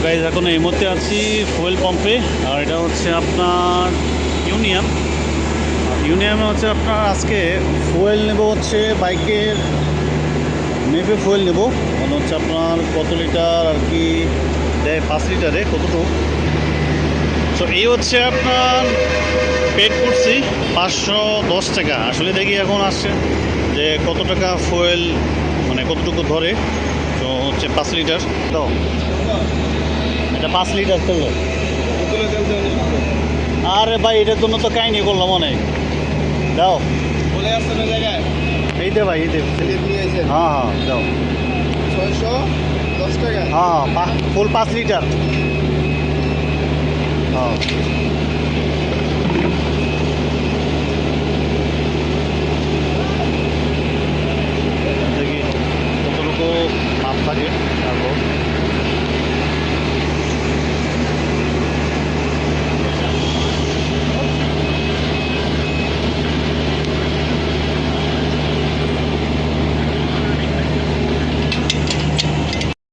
Guys এখন এই মুহূর্তে আছি ফুয়েল পাম্পে। আর এটা হচ্ছে আপনার ইউনিয়নে হচ্ছে আপনার আজকে ফুয়েল নেব, হচ্ছে বাইকের মেপে ফুয়েল নেব। মানে হচ্ছে আপনার কত লিটার আর কি দেয়, 5 লিটারে কতটুকু। তো এই হচ্ছে আপনার পেড করছি 510 টাকা। আসলে দেখি এখন আসছে যে কত টাকা ফুয়েল মানে কতটুকু ধরে। তো হচ্ছে 5 লিটার, তো এটা 5 লিটার তেল। আরে ভাই এটার জন্য তো কাহিনি করলাম অনেক। দাও বলে আসছে না জায়গায় এই দে ভাই, এই দে। নিয়ে আসেন হ্যাঁ হ্যাঁ দাও। 610 টাকা। হ্যাঁ ফুল 5 লিটার। হ্যাঁ দেখি কতটুকু মাপ থাকে তারপর